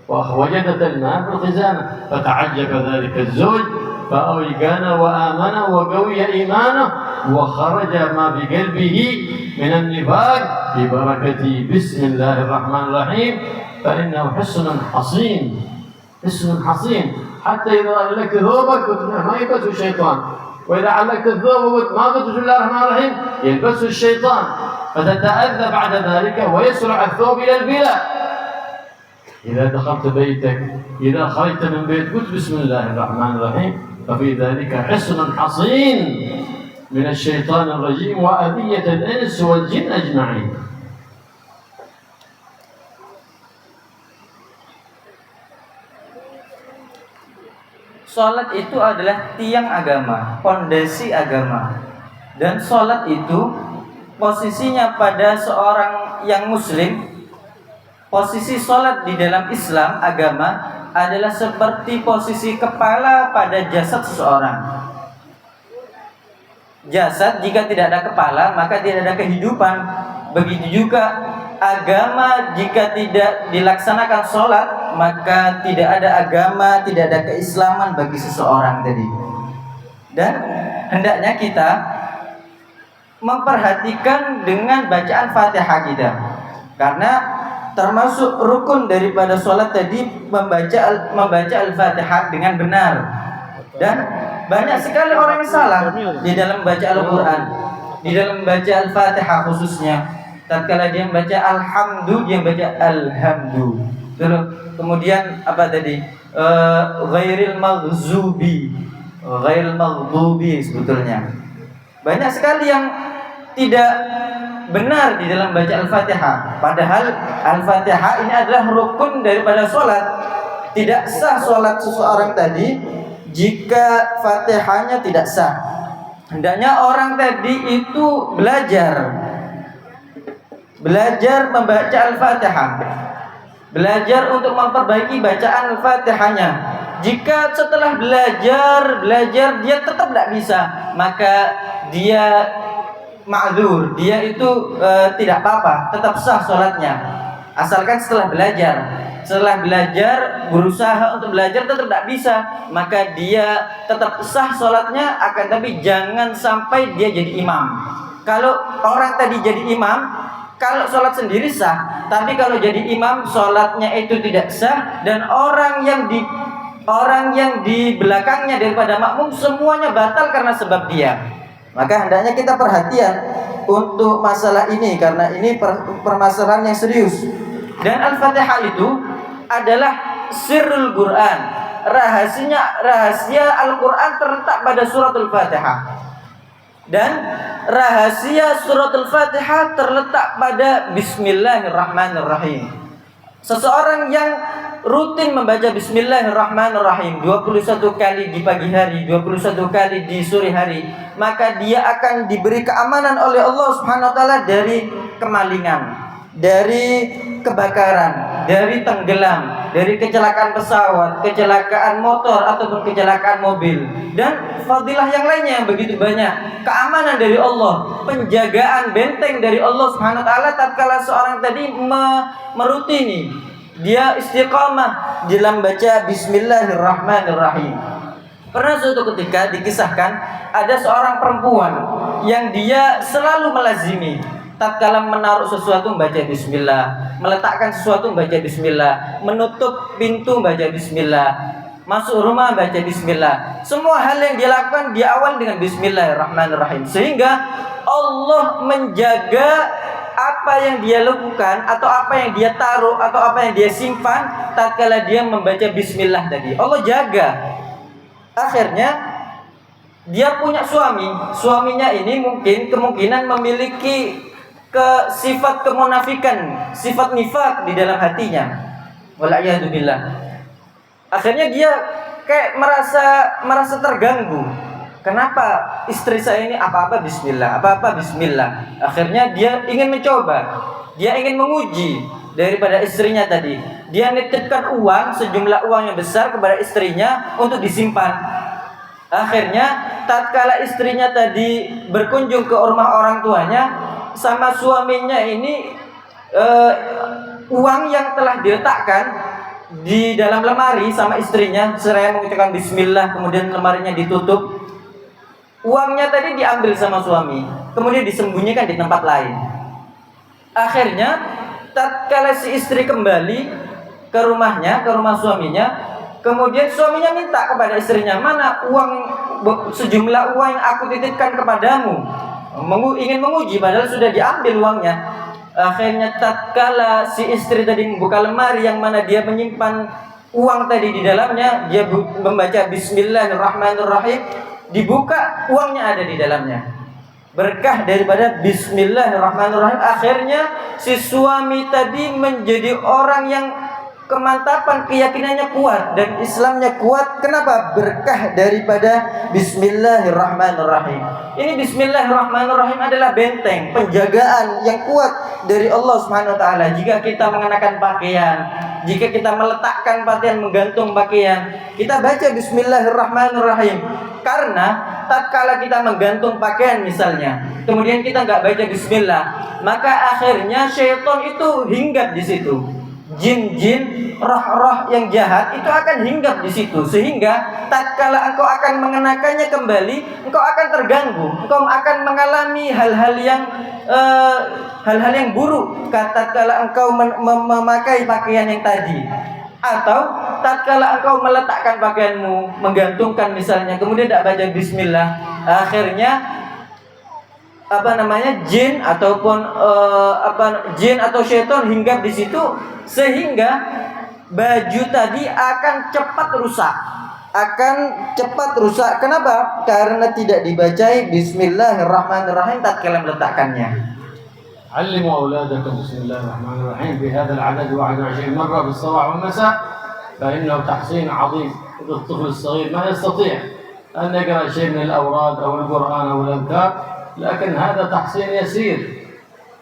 ووجدت المال في الخزانة، فتعجب ذلك الزوج فأيقن وآمن وقوي إيمانه وخرج ما في قلبه من النفاق ببركة بسم الله الرحمن الرحيم. فإنه حصن حصين، حصن حصين. حتى إذا علقت ثوبك قلت ما يلبسه الشيطان، وإذا علقت الثوب قلت ما قلت بسم الله الرحمن الرحيم يلبسه الشيطان، فتتأذى بعد ذلك ويسرع الثوب إلى البلاء. إذا دخلت بيتك، إذا خرجت من بيت قلت بسم الله الرحمن الرحيم، ففي ذلك حصن حصين من الشيطان الرجيم وأذية الإنس والجن أجمعين. Salat itu adalah tiang agama, fondasi agama. Dan salat itu posisinya pada seorang yang muslim, posisi salat di dalam Islam agama adalah seperti posisi kepala pada jasad seseorang. Jasad jika tidak ada kepala maka tidak ada kehidupan. Begitu juga agama jika tidak dilaksanakan sholat maka tidak ada agama, tidak ada keislaman bagi seseorang tadi. Dan hendaknya kita memperhatikan dengan bacaan Fatihah kita, karena termasuk rukun daripada sholat tadi membaca Al-Fatihah dengan benar. Dan banyak sekali orang yang salah di dalam baca Al-Quran, di dalam baca Al-Fatihah khususnya. Tatkala dia membaca alhamdu, dia membaca alhamdu. Kemudian apa tadi? Ghairil maghzubi, ghairil maghdubi sebetulnya. Banyak sekali yang tidak benar di dalam baca Al-Fatihah. Padahal Al-Fatihah ini adalah rukun daripada sholat. Tidak sah sholat seseorang tadi jika Fatihahnya tidak sah. Hendaknya orang tadi itu belajar membaca Al-Fatihah, belajar untuk memperbaiki bacaan Al-Fatihahnya. Jika setelah belajar dia tetap tidak bisa, maka dia ma'dzur, dia itu tidak apa-apa, tetap sah sholatnya. Asalkan setelah belajar berusaha untuk belajar tetap tidak bisa, maka dia tetap sah sholatnya. Akan tapi jangan sampai dia jadi imam. Kalau orang tadi jadi imam, kalau sholat sendiri sah, tapi kalau jadi imam sholatnya itu tidak sah, dan orang yang di belakangnya daripada makmum semuanya batal karena sebab dia. Maka hendaknya kita perhatian untuk masalah ini, karena ini permasalahan yang serius. Dan Al-Fatihah itu adalah sirrul Quran. Rahasia Al-Quran terletak pada suratul Fatihah. Dan rahasia suratul Fatihah terletak pada Bismillahirrahmanirrahim. Seseorang yang rutin membaca Bismillahirrahmanirrahim 21 kali di pagi hari, 21 kali di sore hari, maka dia akan diberi keamanan oleh Allah Subhanahu wa taala dari kemalingan, dari kebakaran, dari tenggelam, dari kecelakaan pesawat, kecelakaan motor ataupun kecelakaan mobil, dan fadilah yang lainnya yang begitu banyak. Keamanan dari Allah, penjagaan benteng dari Allah Subhanahu wa taala tatkala seorang tadi merutini, dia istiqamah dalam baca Bismillahirrahmanirrahim. Pernah suatu ketika dikisahkan ada seorang perempuan yang dia selalu melazimi tatkala menaruh sesuatu membaca bismillah, meletakkan sesuatu membaca bismillah, menutup pintu membaca bismillah, masuk rumah baca bismillah. Semua hal yang dia lakukan diawali dengan Bismillahirrahmanirrahim, sehingga Allah menjaga apa yang dia lakukan atau apa yang dia taruh atau apa yang dia simpan tatkala dia membaca bismillah tadi. Allah jaga. Akhirnya dia punya suaminya ini mungkin kemungkinan memiliki sifat kemunafikan, sifat nifak di dalam hatinya. Wala'iyadzubillah. Akhirnya dia kayak merasa terganggu. Kenapa istri saya ini apa-apa bismillah, apa-apa bismillah. Akhirnya dia ingin mencoba, dia ingin menguji daripada istrinya tadi. Dia nitipkan uang, sejumlah uang yang besar kepada istrinya untuk disimpan. Akhirnya tatkala istrinya tadi berkunjung ke rumah orang tuanya, sama suaminya ini uang yang telah diletakkan di dalam lemari sama istrinya, seraya mengucapkan bismillah, kemudian lemarinya ditutup. Uangnya tadi diambil sama suami, kemudian disembunyikan di tempat lain. Akhirnya tatkala si istri kembali ke rumahnya, ke rumah suaminya, kemudian suaminya minta kepada istrinya, mana sejumlah uang yang aku titipkan kepadamu. Ingin menguji padahal sudah diambil uangnya. Akhirnya tatkala si istri tadi membuka lemari yang mana dia menyimpan uang tadi di dalamnya, dia membaca Bismillahirrahmanirrahim, dibuka, uangnya ada di dalamnya. Berkah daripada Bismillahirrahmanirrahim, akhirnya si suami tadi menjadi orang yang kemantapan keyakinannya kuat dan Islamnya kuat. Kenapa? Berkah daripada Bismillahirrahmanirrahim. Ini Bismillahirrahmanirrahim adalah benteng, penjagaan yang kuat dari Allah Subhanahu wa taala. Jika kita mengenakan pakaian, jika kita meletakkan pakaian, menggantung pakaian, kita baca Bismillahirrahmanirrahim. Karena tatkala kita menggantung pakaian misalnya, kemudian kita nggak baca bismillah, maka akhirnya syaitan itu hinggap di situ. Jin-jin, roh-roh yang jahat itu akan hinggap di situ, sehingga tatkala engkau akan mengenakannya kembali, engkau akan terganggu, engkau akan mengalami hal-hal yang buruk tatkala engkau memakai pakaian yang tadi. Atau tatkala engkau meletakkan pakaianmu, menggantungkan misalnya, kemudian tidak baca bismillah, akhirnya jin ataupun jin atau syaitan hinggap di situ, sehingga baju tadi akan cepat rusak. Kenapa? Karena tidak dibacai bismillahirrahmanirrahim tatkala meletakkannya. علموا أولادكم بسم الله الرحمن الرحيم بهذا العدد 21 مرة بالصباح والمساء، فإنه تحصين عظيم. الطفل الصغير ما يستطيع أن يقرأ شيء من الأوراد أو القرآن أو الأذكار، لكن هذا تحصين يسير.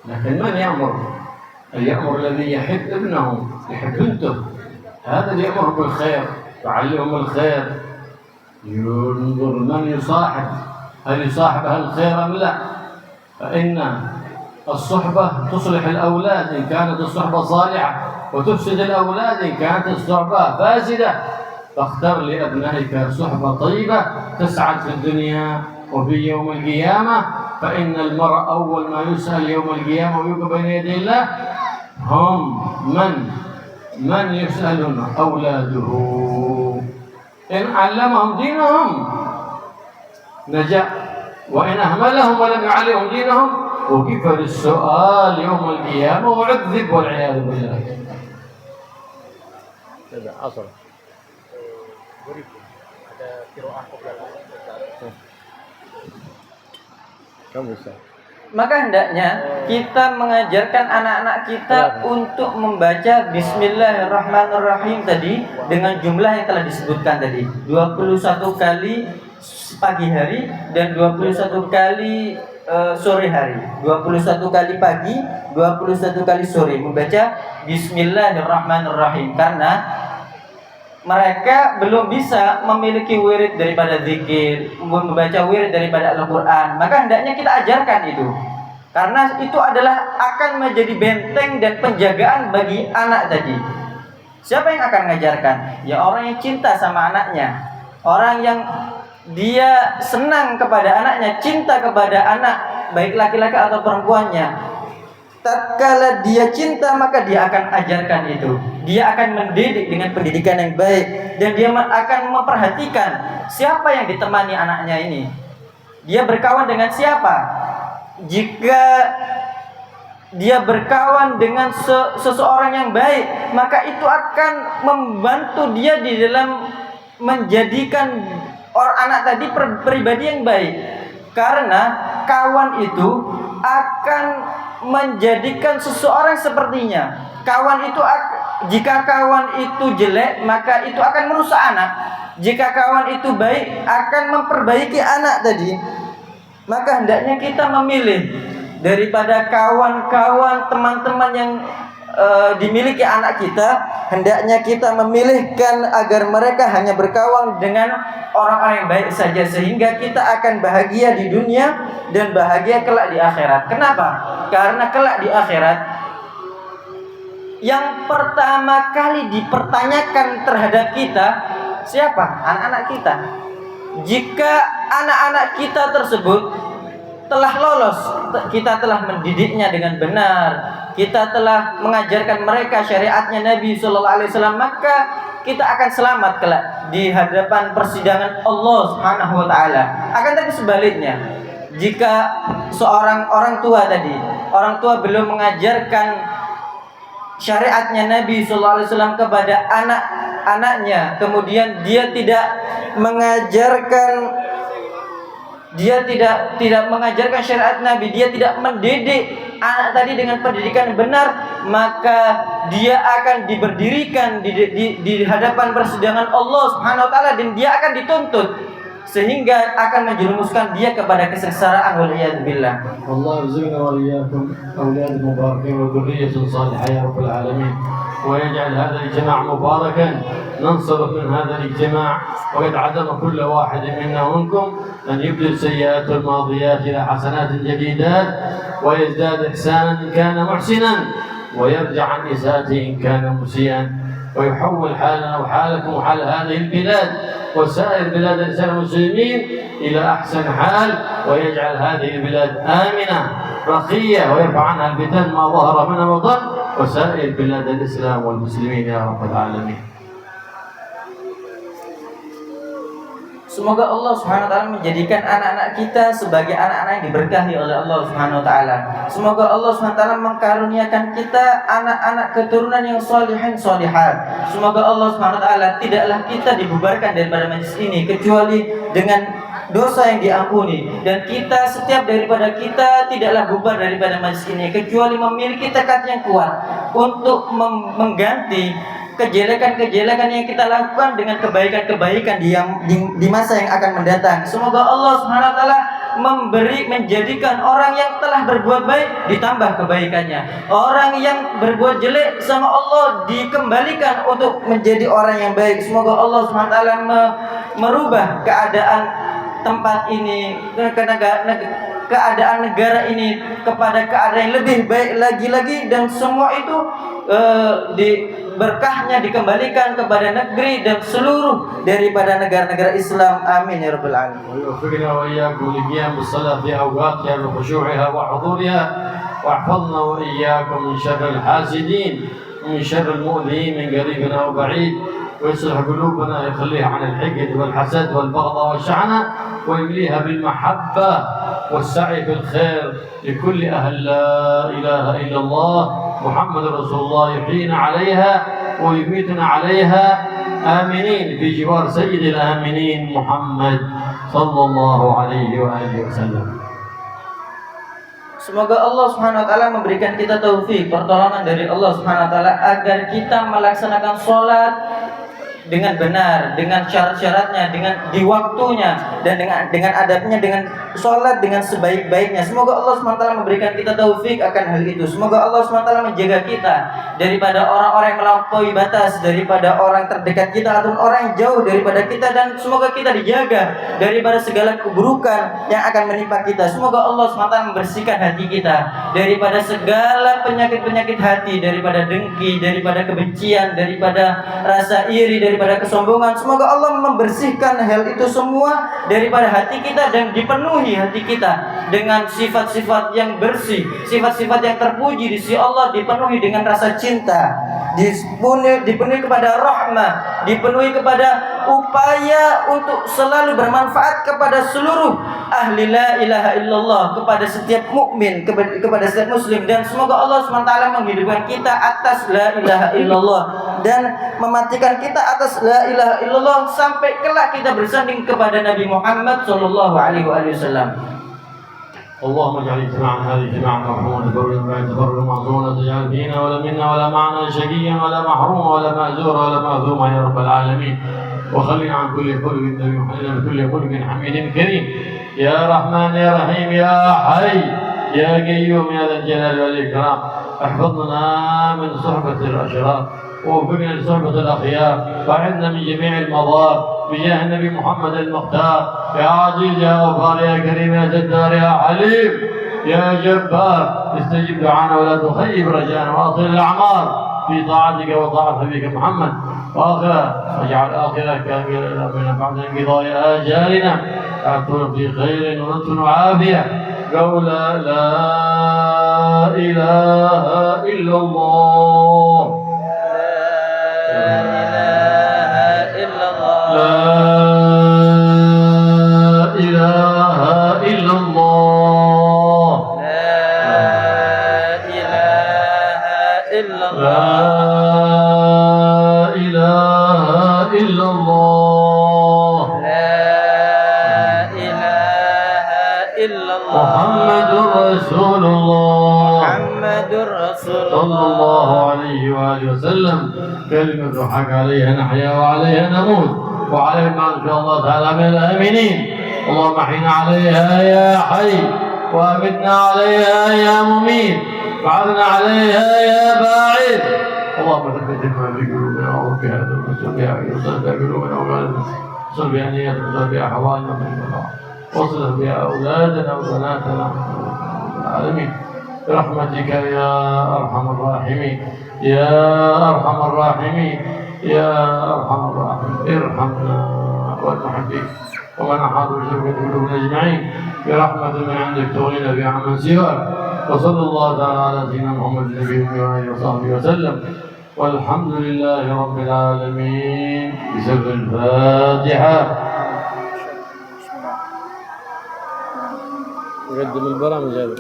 لكن من يأمر؟ يأمر الذي يحب ابنه، يحب بنته، هذا اللي يأمر بالخير، يعلمهم الخير، ينظر من يصاحب، هل يصاحب أهل الخير أم لا؟ فإن الصحبة تصلح الأولاد إن كانت الصحبة صالحة، وتفسد الأولاد إن كانت الصحبة فاسدة. فاختر لأبنائك صحبة طيبة تسعد في الدنيا وفي يوم القيامة، فإن المرء أول ما يسأل يوم القيامة ويوقف بين يدي الله هم من يسألون أولاده. إن علمهم دينهم نجا، وإن أهملهم ولم يعلمهم دينهم وكيف للسؤال يوم القيامة وعذب والعياذ بالله. هذا عصر. Maka hendaknya kita mengajarkan anak-anak kita untuk membaca bismillahirrahmanirrahim tadi dengan jumlah yang telah disebutkan tadi, 21 kali pagi hari dan 21 kali sore hari, 21 kali pagi, 21 kali sore membaca bismillahirrahmanirrahim, karena mereka belum bisa memiliki wirid daripada zikir, membaca wirid daripada Al-Quran. Maka hendaknya kita ajarkan itu, karena itu adalah akan menjadi benteng dan penjagaan bagi anak tadi. Siapa yang akan mengajarkan? Ya orang yang cinta sama anaknya, orang yang dia senang kepada anaknya, cinta kepada anak, baik laki-laki atau perempuannya. Tatkala dia cinta, maka dia akan ajarkan itu. Dia akan mendidik dengan pendidikan yang baik, dan dia akan memperhatikan siapa yang ditemani anaknya ini. Dia berkawan dengan siapa? Jika dia berkawan dengan seseorang yang baik, maka itu akan membantu dia di dalam menjadikan anak tadi pribadi yang baik. Karena kawan itu akan menjadikan seseorang sepertinya. Jika kawan itu jelek, maka itu akan merusak anak. Jika kawan itu baik, akan memperbaiki anak tadi. Maka hendaknya kita memilih daripada kawan-kawan, teman-teman yang dimiliki anak kita, hendaknya kita memilihkan agar mereka hanya berkawan dengan orang-orang yang baik saja, sehingga kita akan bahagia di dunia dan bahagia kelak di akhirat. Kenapa? Karena kelak di akhirat yang pertama kali dipertanyakan terhadap kita siapa? Anak-anak kita. Jika anak-anak kita tersebut telah lolos, kita telah mendidiknya dengan benar, kita telah mengajarkan mereka syariatnya Nabi Sallallahu Alaihi Wasallam, maka kita akan selamat kelak di hadapan persidangan Allah Subhanahu Wa Taala. Akan tapi sebaliknya, jika seorang orang tua belum mengajarkan syariatnya Nabi Sallallahu Alaihi Wasallam kepada anak-anaknya, kemudian dia tidak mengajarkan syariat Nabi, dia tidak mendidik anak tadi dengan pendidikan benar, maka dia akan diberdirikan di hadapan persidangan Allah Subhanahu wa taala, dan dia akan dituntut, sehingga akan menjerumuskan dia kepada kesengsaraan, wal iyad billah. Allah yarzuqna wa iyyakum awlad mubarakin wa dhurriyyatan salihah ya rabbal alamin, wa yaj'al hadha al-ijma' mubarakan ننصرف من هذا الاجتماع، وقد عزم كل واحد منا ومنكم أن يبدل سيئات الماضيات إلى حسنات جديدات، ويزداد إحسانا إن كان محسنا، ويرجع عن إساءته إن كان مسيئا، ويحول حالنا وحالكم وحال هذه البلاد وسائر بلاد الإسلام المسلمين إلى أحسن حال، ويجعل هذه البلاد آمنة رخية، ويرفع عنها الفتن ما ظهر منها وبطن، وسائر بلاد الإسلام والمسلمين يا رب العالمين. Semoga Allah Subhanahu wa taala menjadikan anak-anak kita sebagai anak-anak yang diberkahi oleh Allah Subhanahu wa taala. Semoga Allah Subhanahu wa taala mengkaruniakan kita anak-anak keturunan yang sholihin sholihat. Semoga Allah Subhanahu wa taala tidaklah kita dibubarkan daripada majelis ini kecuali dengan dosa yang diampuni, dan kita setiap daripada kita tidaklah bubar daripada majelis ini kecuali memiliki tekad yang kuat untuk mengganti kejelekan-kejelekan yang kita lakukan dengan kebaikan-kebaikan di masa yang akan mendatang. Semoga Allah Subhanahu wa taala menjadikan orang yang telah berbuat baik ditambah kebaikannya. Orang yang berbuat jelek sama Allah dikembalikan untuk menjadi orang yang baik. Semoga Allah Subhanahu wa taala merubah keadaan tempat ini, keadaan negara ini kepada keadaan yang lebih baik lagi, dan semua itu berkahnya dikembalikan kepada negeri dan seluruh daripada negara-negara Islam. Amin ya rabbal alamin. ويوفقنا وإياكم للقيام بالصلاة في أوقاتها بخشوعها وحضورها، واحفظنا وإياكم من شر الحاسدين ومن شر المؤذين من قريب أو بعيد، ويصلح قلوبنا يخليها عن الحقد والحسد والبغضاء والشعنة، ويمليها بالمحبة والسعي في الخير لكل أهل لا إله إلا الله محمد رسول الله، يحيينا عليها ويميتنا عليها آمنين في جوار سيد الآمنين محمد صلى الله عليه وآله وسلم. Semoga Allah Subhanahu wa taala memberikan kita taufik, pertolongan dari Allah Subhanahu wa taala agar kita melaksanakan sholat dengan benar, dengan syarat-syaratnya, dengan di waktunya, dan dengan adabnya, dengan sholat dengan sebaik-baiknya. Semoga Allah SWT memberikan kita taufik akan hal itu. Semoga Allah SWT menjaga kita daripada orang-orang yang melampaui batas, daripada orang terdekat kita ataupun orang yang jauh daripada kita, dan semoga kita dijaga daripada segala keburukan yang akan menimpa kita. Semoga Allah SWT membersihkan hati kita daripada segala penyakit-penyakit hati, daripada dengki, daripada kebencian, daripada rasa iri, daripada kesombongan. Semoga Allah membersihkan hal itu semua daripada hati kita dan dipenuhi hati kita dengan sifat-sifat yang bersih, sifat-sifat yang terpuji di sisi Allah, dipenuhi dengan rasa cinta, dipenuhi kepada rahmah, dipenuhi kepada upaya untuk selalu bermanfaat kepada seluruh ahli la ilaha illallah, kepada setiap mukmin, kepada setiap muslim. Dan semoga Allah SWT menghidupkan kita atas la ilaha illallah dan mematikan kita atas la ilaha illallah sampai kelak kita bersanding kepada Nabi Muhammad sallallahu alaihi wasallam. اللهم اجعل اجتماعنا هذه اجتماعا مرحوما تبرر بعد تبرر معصوما، تجعل فينا ولا منا ولا معنا شقيا ولا محروما ولا مأزورا ولا مأثوما يا رب العالمين، وخلنا عن كل خلق النبي محمد كل خلق حميد كريم يا رحمن يا رحيم يا حي يا قيوم يا ذا الجلال والإكرام. احفظنا من صحبة الأشرار ووفقنا لصحبة الأخيار، وأعذنا من جميع المضار بجاه النبي محمد المختار. يا عزيز يا غفار يا كريم يا ستار يا حليم يا جبار، استجب دعانا ولا تخيب رجانا، واصل الأعمار في طاعتك وطاعة حبيبك محمد، واجعل آخرك من بعد انقضاء آجالنا أعطنا في خير ونصر وعافية. قول لا إله إلا الله، محمد رسول الله صلى الله عليه وآله وسلم. كلمة حق عليها نحيا وعليها نموت وعليها ما إن شاء الله تعالى من الآمنين. اللهم احينا عليها يا حي وأمتنا عليها يا مميت وعافنا عليها يا باعث. اللهم ثبت ما في قلوبنا وارد بها وصل بها قلوبنا وصل بها نيتنا وصل بها حوائجنا وصل بها أولادنا وبناتنا العالمين برحمتك يا أرحم الراحمين يا أرحم الراحمين يا أرحم الراحمين. ارحمنا ونحن بك ومن أحاط بشوكة قلوبنا أجمعين برحمة من عندك تغنينا بها عمن سواك. وصلى الله تعالى على سيدنا محمد النبي وآله وصحبه وسلم، والحمد لله رب العالمين. بسبب الفاتحة. نقدم البرامج هذا